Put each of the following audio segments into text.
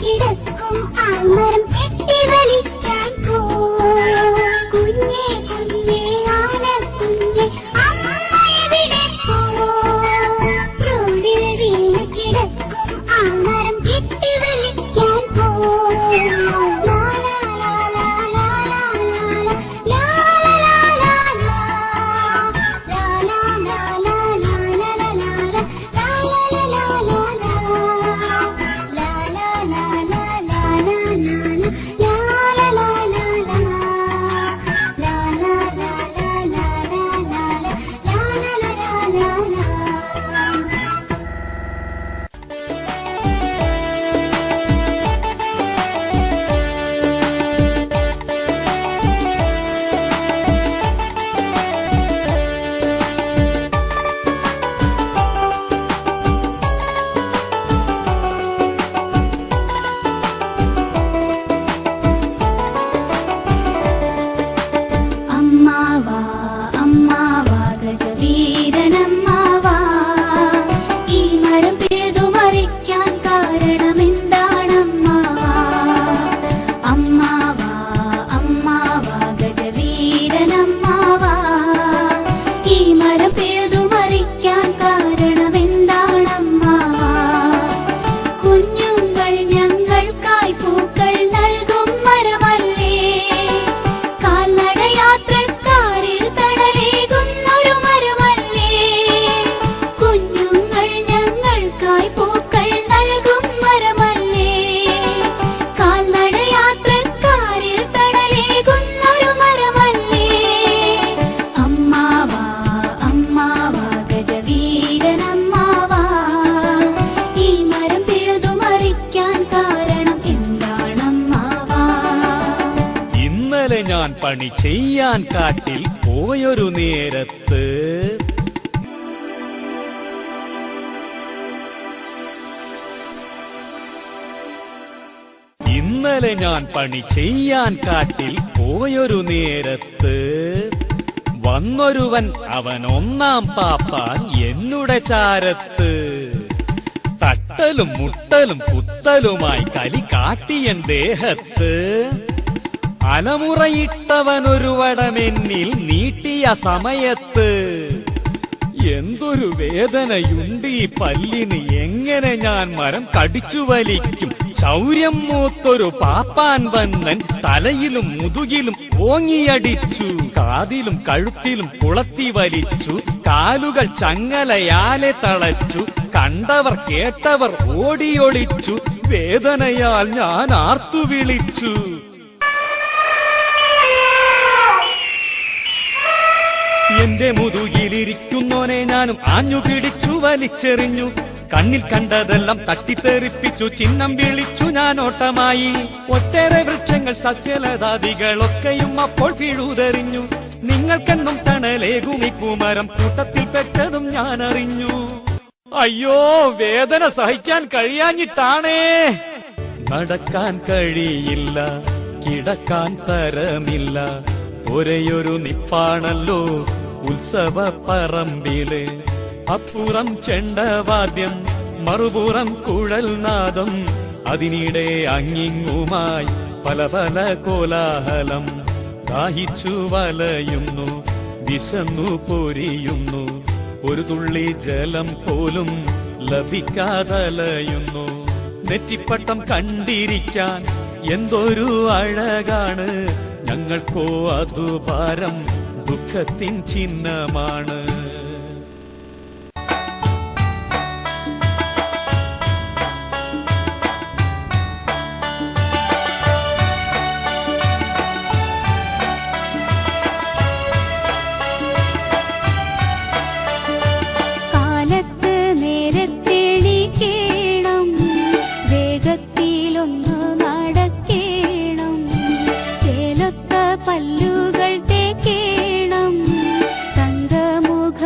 കിടക്കും ആൽമരം കെട്ടിവലിക്കാൻ പോ. കുഞ്ഞേ കുഞ്ഞേ ആനക്കുഞ്ഞേ അമ്മ എവിടെ പോ. റോഡിൽ വീണ് കിടക്കും ആൽമരം കെട്ടിവലിക്കാൻ പോ. ഞാൻ പണി ചെയ്യാൻ കാട്ടിൽ പോയൊരു നേരത്ത് ഇന്നലെ ഞാൻ പണി ചെയ്യാൻ കാട്ടിൽ പോയൊരു നേരത്ത് വന്നൊരുവൻ അവൻ ഒന്നാം പാപ്പാൻ എന്നുടെ ചാരത്ത്. തട്ടലും മുട്ടലും കുത്തലുമായി കലി കാട്ടിയൻ ദേഹത്ത്. അലമുറയിട്ടവനൊരു വടമെന്നിൽ നീട്ടിയ സമയത്ത് എന്തൊരു വേദനയുണ്ട് ഈ പല്ലിന്, എങ്ങനെ ഞാൻ മരം കടിച്ചു വലിക്കും. ശൗര്യം മൂത്തൊരു പാപ്പാൻ വന്നൻ തലയിലും മുതുകിലും ഓങ്ങിയടിച്ചു. കാതിലും കഴുത്തിലും കുളത്തി വലിച്ചു. കാലുകൾ ചങ്ങലയാലെ തളച്ചു. കണ്ടവർ കേട്ടവർ ഓടിയൊളിച്ചു. വേദനയാൽ ഞാൻ ആർത്തു വിളിച്ചു. എന്റെ മുതുകിലിരിക്കുന്നോനെ ഞാനും ആഞ്ഞു പിടിച്ചു വലിച്ചെറിഞ്ഞു. കണ്ണിൽ കണ്ടതെല്ലാം തട്ടിത്തെറിപ്പിച്ചു. ചിഹ്നം വിളിച്ചു ഞാൻ ഓട്ടമായി. ഒട്ടേറെ വൃക്ഷങ്ങൾ സസ്യലതാദികളൊക്കെയും അപ്പോൾ പിഴുതെറിഞ്ഞു. നിങ്ങൾക്കെന്നും തണലേകും ഈ പൂമരം കൂട്ടത്തിൽ പെട്ടതും ഞാൻ അറിഞ്ഞു. അയ്യോ, വേദന സഹിക്കാൻ കഴിയാഞ്ഞിട്ടാണേ. നടക്കാൻ കഴിയില്ല, കിടക്കാൻ തരമില്ല. ഒരേയൊരു നിപ്പാണല്ലോ ഉത്സവ പറമ്പില്. അപ്പുറം ചെണ്ടവാദ്യം, മറുപുറം കുഴൽനാദം. അതിനിടെ അങ്ങിങ്ങുമായി പല പല കോലാഹലം. ദാഹിച്ചു വലയുന്നു, വിശന്നു പൊരിയുന്നു. ഒരു തുള്ളി ജലം പോലും ലഭിക്കാതലയുന്നു. നെറ്റിപ്പട്ടം കണ്ടിരിക്കാൻ എന്തൊരു അഴകാണ്. ഞങ്ങൾക്കോ അതു ഭാരം, ദുഃഖത്തിൻ ചിഹ്നമാണ്. കാലത്ത് നേരത്തെണീക്കണം, വേഗത്തിലൊന്നു നടക്കണം. ചേലൊത്ത പല്ലുകൾ തേക്കണം, തങ്കമുഖ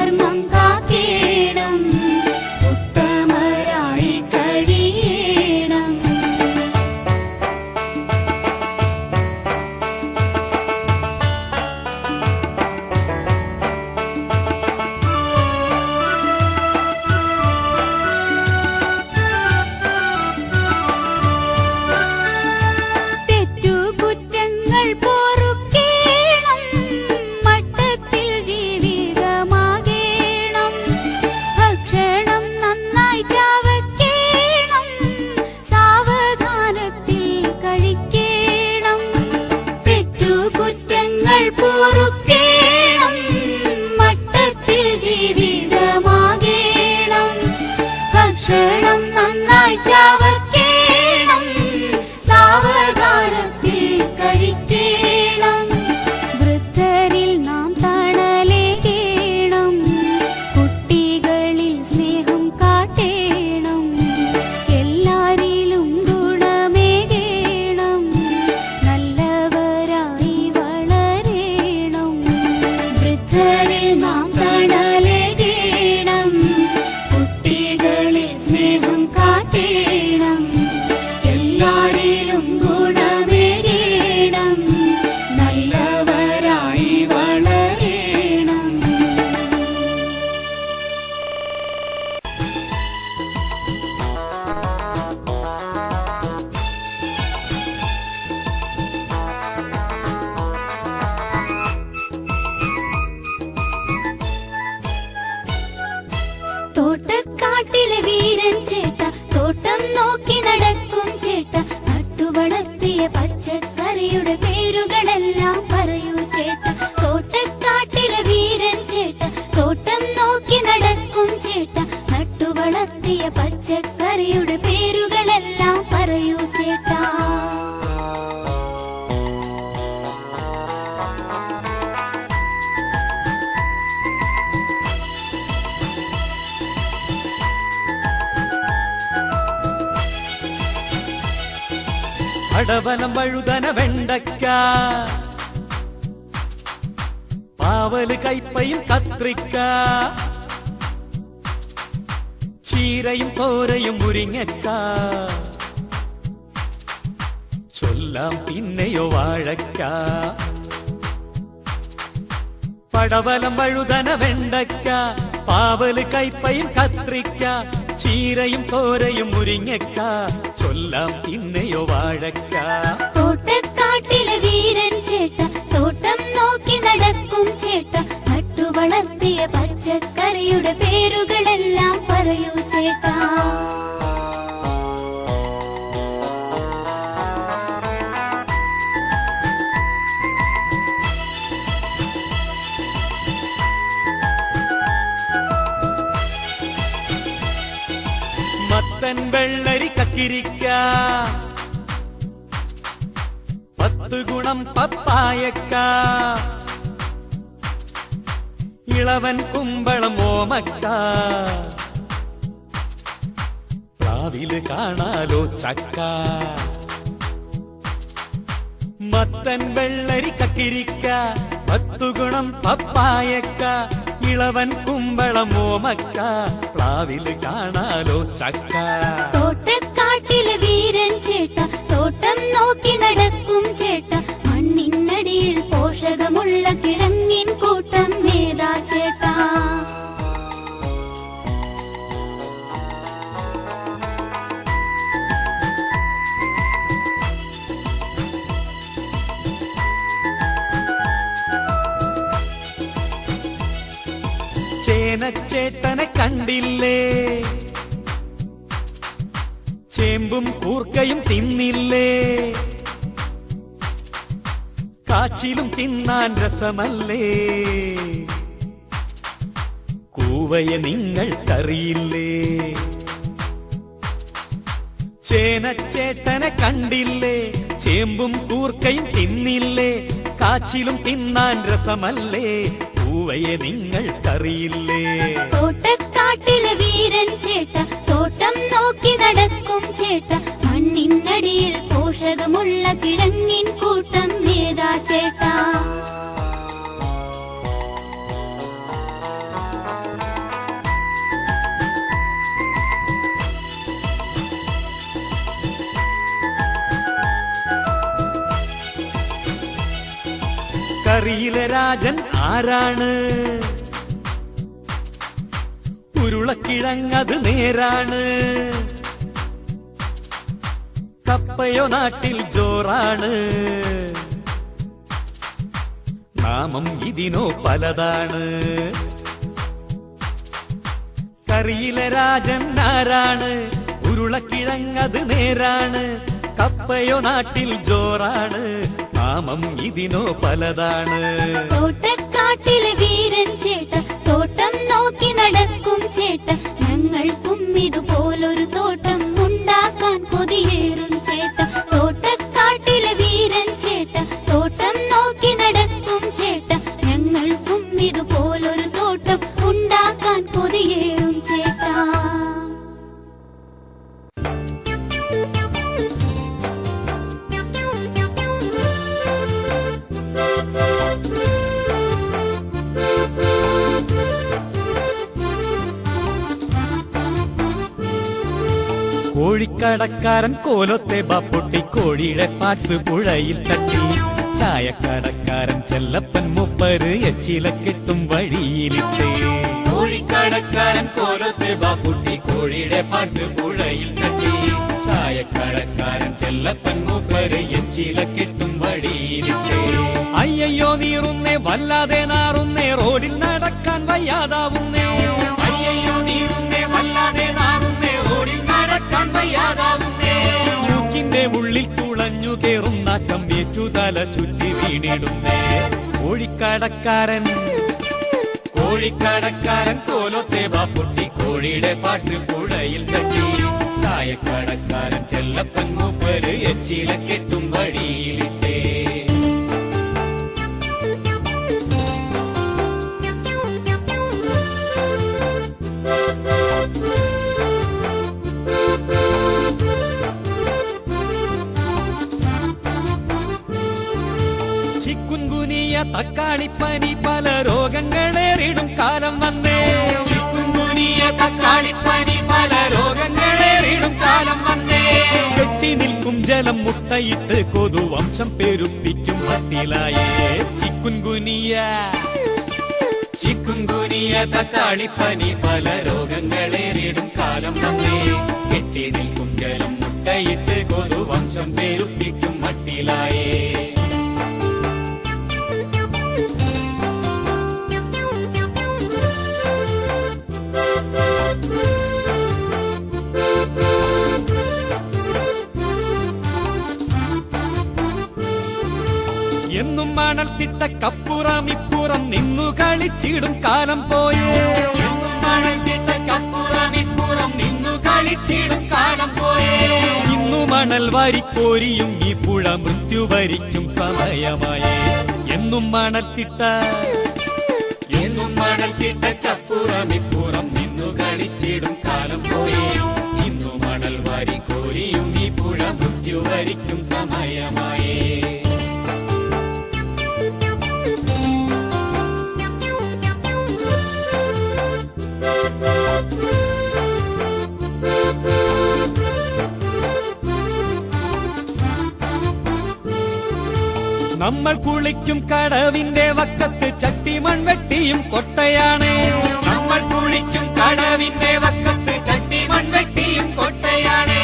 ധർമ്മം കാക്കേണം, ഉത്തമരായി കഴിയണം. തെറ്റുകുറ്റങ്ങൾ പൊറുക്കേണം, മട്ടത്തിൽ ജീവിതമാകേണം. ഭക്ഷണം നന്നായി ചവയ്ക്കേണം, സാവധാനത്തിൽ കഴിക്കേണം. തെറ്റുകുറ്റങ്ങൾ പൊറുക്കേണം, മട്ടത്തിൽ ജീവിതമാകേണം. ഭക്ഷണം നന്നായി ചവയ്ക്കേണം, സാവധാനത്തിൽ കഴിക്കേണം. വൃദ്ധരിൽ നാം തണലേകേണം, കുട്ടികളിൽ സ്നേഹം കാട്ടേണം. എല്ലാരിലും ഗുണമേകേണം, നല്ലവരായി വളരേണം. വൃദ്ധരിൽ നാം തണലേകേണം, കുട്ടികളിൽ സ്നേഹം കാട്ടേണം. എല്ലാരിലും ഗുണമേകേണം, നല്ലവരായി വളരേണം. തോട്ടക്കാട്ടിലെ വീരൻ ചേട്ട, തോട്ടം നോക്കി നടക്കും ചേട്ട. നട്ടുവളർത്തിയ പച്ചക്കറിയുടെ പേരുകളെല്ലാം പറയൂ ചേട്ട. തോട്ടക്കാട്ടിലെ വീരൻ ചേട്ട, തോട്ടം നോക്കി നടക്കും ചേട്ട. നട്ടുവളർത്തിയ പച്ചക്കറിയുടെ പേരുകളെല്ലാം പറയൂ ചേട്ടാ. പടവലം വഴുതന വെണ്ടയ്ക്ക, പാവല് കയ്പയും കത്രിക്ക, ചീരയും തോരയും മുരിങ്ങക്ക. ചൊല്ലാം പിന്നെയോ വാഴക്ക. പടവലം വഴുതന വെണ്ടയ്ക്ക, പാവല് കയ്പയും കത്രിക്ക, ചീരയും തോരയും മുരിങ്ങക്ക. ചൊല്ലാം പിന്നെയോ വാഴക്ക. തോട്ടക്കാട്ടിലെ വീരൻ ചേട്ട, തോട്ടം നോക്കി നടക്കും ചേട്ട. നട്ടുവളർത്തിയ പച്ചക്കറിയുടെ പേരുകളെല്ലാം പറയൂ ചേട്ടാ. മത്തൻ വെള്ളരി കക്കിരിക്ക, 10 ഗുണം പപ്പായക്ക. ഇളവൻ കുമ്പളം ഓമക്ക, പ്ലാവില് കാണാലോ ചക്ക. മത്തൻ വെള്ളരി കക്കിരിക്ക, 10 ഗുണം പപ്പായക്ക. ഇളവൻ കുമ്പളം ഓമക്ക, പ്ലാവില് കാണാലോ ചക്ക. തോട്ടക്കാട്ടിലെ വീരൻ ചേട്ട, തോട്ടം നോക്കി നടക്കും ചേട്ട. മണ്ണിനടിയിൽ പോഷകമുള്ള കിഴങ്ങിൻ കൂട്ടം ഏതാ ചേട്ടാ. ചേനച്ചേട്ടനെ കണ്ടില്ലേ, ചേമ്പും കൂർക്കയും തിന്നില്ലേ. കാച്ചിലും തിന്നാൻ രസമല്ലേ, കൂവയെ നിങ്ങൾക്കറിയില്ലേ. ചേനച്ചേട്ടനെ കണ്ടില്ലേ, ചേമ്പും കൂർക്കയും തിന്നില്ലേ. കാച്ചിലും തിന്നാൻ രസമല്ലേ, പൂവയെ നിങ്ങൾക്കറിയില്ലേ. തോട്ടക്കാട്ടിലെ വീരൻ ചേട്ട, തോട്ടം നോക്കി നടക്കും ചേട്ട. മണ്ണിനടിയിൽ പോഷകമുള്ള കിഴങ്ങിൻ കൂട്ടം ഏതാ ചേട്ടാ. കരയിലെ രാജൻ ആരാണ്? ഉരുളക്കിഴങ്ങത് നേരാണ്. കപ്പയോ നാട്ടിൽ ജോറാണ്. നാമം ഇതിനോ പലതാണ്. കരയിലെ രാജൻ ആരാണ്? ഉരുളക്കിഴങ്ങത് നേരാണ്. കപ്പയോ നാട്ടിൽ ജോറാണ്. നാമം ഇതിനോ പലതാണ്. തോട്ടക്കാട്ടിലെ വീരൻ ചേട്ട തോട്ടം നോക്കി നടക്കും ചേട്ട. ഞങ്ങൾക്കും ഇതുപോലൊരു തോട്ടം ഉണ്ടാക്കാൻ കൊതിയേറും ചേട്ട. തോട്ടക്കാട്ടിലെ വീരൻ ചേട്ട തോട്ടം നോക്കി നടക്കും ചേട്ട. ഞങ്ങൾക്കും ഇതുപോലൊരു തോട്ടം ഉണ്ടാക്കാൻ കൊതിയേറും ചേട്ട. കോഴിക്കടക്കാരൻ കോലത്തെ ബാപ്പൊട്ടി കോഴിയുടെ പാട്സ് പുഴയിൽ തട്ടി. ചായക്കടക്കാരൻ ചെല്ലപ്പൻ മൂപ്പര് എച്ചില കെട്ടും വഴിയിലിട്ടേ. കോഴിക്കടക്കാരൻ കോലത്തെ ബാപ്പൊട്ടി കോഴിയുടെ പാട്സ് പുഴയിൽ തട്ടി. ചായക്കടക്കാരൻ ചെല്ലപ്പൻ മൂപ്പര് എച്ചില കെട്ടും വഴിയിലിട്ടേ. അയ്യയ്യോ നീറുന്നേ വല്ലാതെ നാറുന്നേ റോഡിൽ നടക്കാൻ വയ്യാതാവുന്നേ. അയ്യയ്യോ നീറുന്നേ വല്ലാതെ നാറുന്നേ റോഡിൽ നടക്കാൻ വയ്യാതാവുന്നേ. മൂക്കിന്റെ ഉള്ളിൽ തുളഞ്ഞു കേറുന്ന കമ്പേറ്റു തല ചുറ്റി വീണിടുന്നേ. കോഴിക്കടക്കാരൻ കോലത്തെ ബാപ്പൊട്ടി കോഴിയുടെ പാട്ട് പുഴയിൽ തട്ടി. ചായക്കടക്കാരൻ ചെല്ലപ്പൻ മൂപ്പര് എച്ചില കെട്ടും വഴിയിലിട്ടേ. ചിക്കുൻകുനിയ തക്കാളിപ്പനി പല രോഗങ്ങളേറിടും കാലം വന്നേ. ചിക്കുൻകുനിയ തക്കാളിപ്പനി പല രോഗങ്ങളേറിടും കാലം വന്നേ. കെട്ടി നിൽക്കും ജലം മുട്ടയിട്ട് കൊതുവംശം പെരുപ്പിക്കും മത്തിലായേ. ചിക്കുൻകുനിയ തക്കാളിപ്പനി പല രോഗങ്ങളേറിടും കാലം വന്നേ. കെട്ടി നിൽക്കും ജലം മുട്ടയിട്ട് കൊതുവംശം പെരുപ്പിക്കും മട്ടിലായേ. എന്നും മണൽ തിട്ടക്കപ്പുറം ഇപ്പുറം നിന്നു കളിച്ചിടും കാലം പോയേ. മണൽ തിട്ടക്കപ്പുറം ഇപ്പുറം നിന്നു കളിച്ചിടും കാലം പോയേ. ഇന്നു മണൽ വാരിക്കോരിയും ഈ പുഴ മൃത്യു വരിക്കും സമയമായി. എന്നും മണൽ തിട്ടക്കപ്പുറം ഇപ്പുറം നിന്നു കളിച്ചിടും കാലം പോയേ. ഇന്നു മണൽ വാരിക്കോരിയും ഈ പുഴ മൃത്യു വരിക്കും സമയമായേ. നമ്മൾ കുളിക്കും കടവിന്റെ വക്കത്ത് ചട്ടിമൺ വെട്ടിയും കൊട്ടയാണ്. നമ്മൾ കുളിക്കും കടവിന്റെ വക്കത്ത് ചട്ടിമൺ വെട്ടിയും കൊട്ടയാണ്.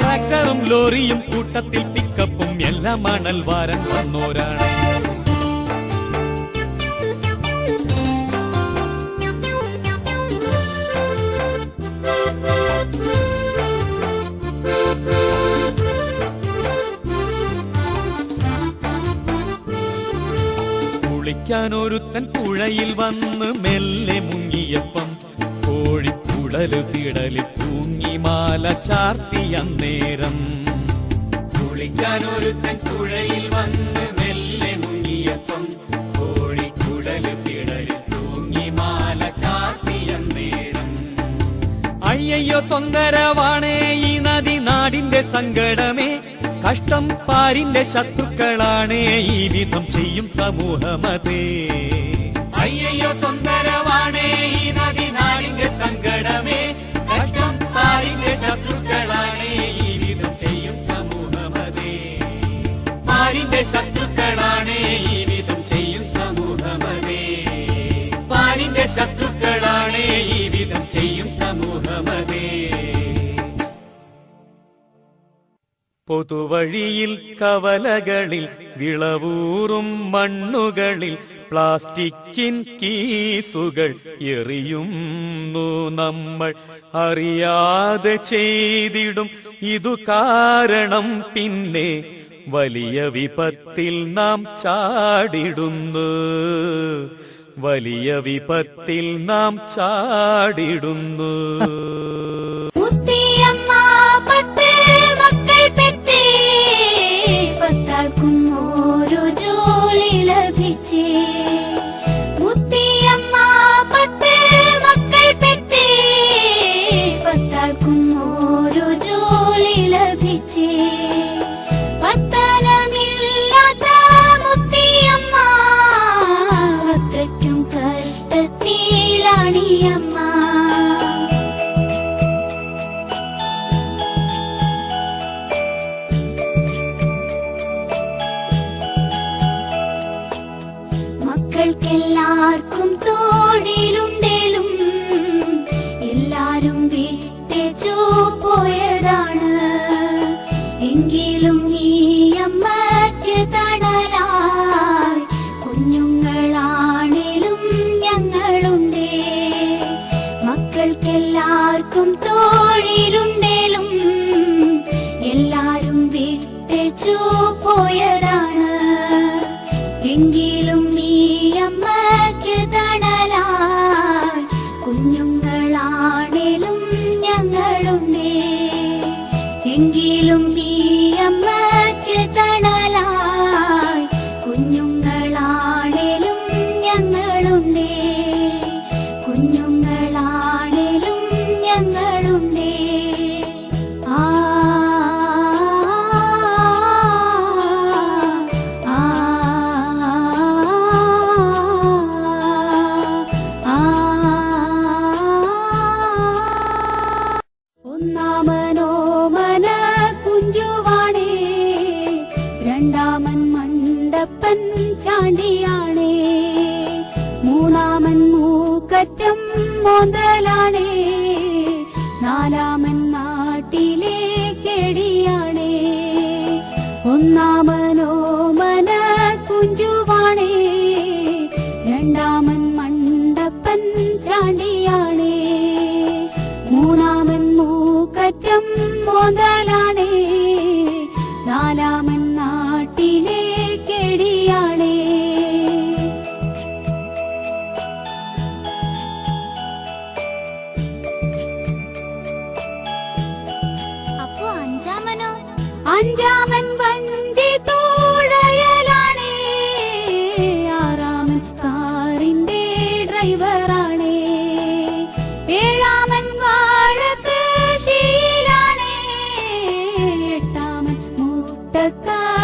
ട്രാക്ടറും ലോറിയും കൂട്ടത്തിൽ പിക്കപ്പും എല്ലാം മണൽ വാരൻ വന്നോരാണ്. കുളിക്കാനൊരുത്തൻ പുഴയിൽ വന്ന് മെല്ലെ മുങ്ങിയപ്പം കോഴിക്കുടല് തിടലിൽ തൂങ്ങി മാല ചാർത്തി അന്നേരം. കുളിക്കാനൊരുത്തൻ പുഴയിൽ വന്ന് മെല്ലെ മുങ്ങിയപ്പം കോഴിക്കുടല് തിടലിൽ തൂങ്ങി മാല ചാർത്തി അന്നേരം. അയ്യയ്യോ തൊന്തരവാണേ ഈ നദി നാടിന്റെ സങ്കടമേ. കഷ്ടം പാരിന്റെ ശത്രുക്കളാണേ ഈ വിധം ചെയ്യും സമൂഹമതേ. അയ്യയ്യോ തൊന്തരവാണേ ഈ നദി നാടിന്റെ സങ്കടമേ. കഷ്ടം പാരിന്റെ ശത്രുക്കളാണേ ഈ വിധം ചെയ്യും സമൂഹമതേ. പാരിന്റെ ശത്രുക്കളാണേ ഈ വിധം ചെയ്യും സമൂഹം. പൊതുവഴിയിൽ കവലകളിൽ വിളവൂറും മണ്ണുകളിൽ പ്ലാസ്റ്റിക്കിൻ കീസുകൾ എറിയുന്നു നമ്മൾ. അറിയാതെ ചെയ്തിടും ഇതു കാരണം പിന്നെ വലിയ വിപത്തിൽ നാം ചാടിടുന്നു. വലിയ വിപത്തിൽ നാം ചാടിടുന്നു. മുത്തിയമ്മ 10 മക്കൾ പെറ്റേ, 10 ആൾക്കും ഓരോ ജോലി ലഭിച്ചേ. മുത്തിയമ്മ 10 മക്കൾ പെറ്റേ, 10 ആൾക്കും ഓരോ ജോലി ലഭിച്ചേ. പത്തനമില്ലാത്ത മുത്തിയമ്മ അത്രയ്ക്കും കഷ്ടത്തിലാണിയമ്മ. മക്കൾക്കെല്ലാവർക്കും തൊഴിലുണ്ടേലും എല്ലാരും വിട്ടേച്ചു പോയതാണ്. എങ്കിലും ഈ അമ്മയ്ക്ക് തണലായി കുഞ്ഞുങ്ങളാണേലും ഞങ്ങളുണ്ടേ. മക്കൾക്കെല്ലാവർക്കും തൊഴിലുണ്ടേലും എല്ലാരും വിട്ടേച്ചു പോയതാണ്. എങ്കിലും ഈ അമ്മയ്ക്ക് തണലായി കുഞ്ഞുങ്ങളാണേലും ഞങ്ങളുണ്ടേ. എങ്കിലും ഈ അമ്മയ്ക്ക് തണലായി കുഞ്ഞുങ്ങളാണേലും ഞങ്ങളുണ്ടേ. കുഞ്ഞുങ്ങളാണേലും ഞങ്ങളുണ്ടേ. ആ ഒന്നാമനോമന കുഞ്ചുവാണേ, രണ്ടാമൻ മണ്ടപ്പൻ ചാണ്ടിയാണേ, മൂന്നാമൻ മൂക്കറ്റം മോന്തലാണേ, നാലാമൻ നാട്ടിലെ കെടിയാണേ. ഒന്നാമനോമന കുഞ്ചുവാണേ, രണ്ടാമൻ മണ്ടപ്പൻ ചാണ്ടിയാണേ, മൂന്നാമൻ മൂക്കറ്റം മോന്തലാണേ, നാലാമൻ നാട്ടിലെ കെടിയാണേ. അപ്പോ അഞ്ചാമനോ? അഞ്ചാമൻ വഞ്ചി തുഴയലാണേ, ആറാമൻ കാറിന്റെ ഡ്രൈവറാണേ, ഏഴാമൻ വാഴ കൃഷിയിലാണേ, എട്ടാമൻ മുട്ടക്കടയിലാണേ,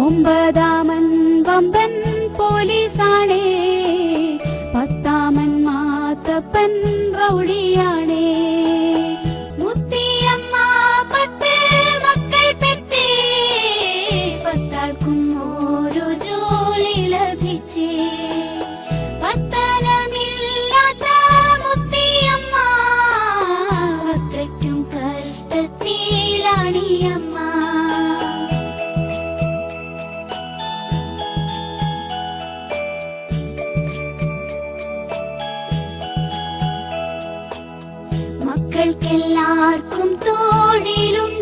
ഒമ്പതാമൻ വമ്പൻ പോലീസാണേ, പത്താമൻ മാത്തപ്പൻ റൗഡിയാണേ. മുത്തിയമ്മ 10 മക്കൾ പെറ്റേ, 10 ആൾക്കും ഓരോ ജോലി ലഭിച്ചേ. പത്തനമില്ലാത്ത മുത്തിയമ്മ അത്രയ്ക്കും കഷ്ടത്തിലാണിയമ്മ. മക്കൾക്കെല്ലാവർക്കും തൊഴിലുണ്ട്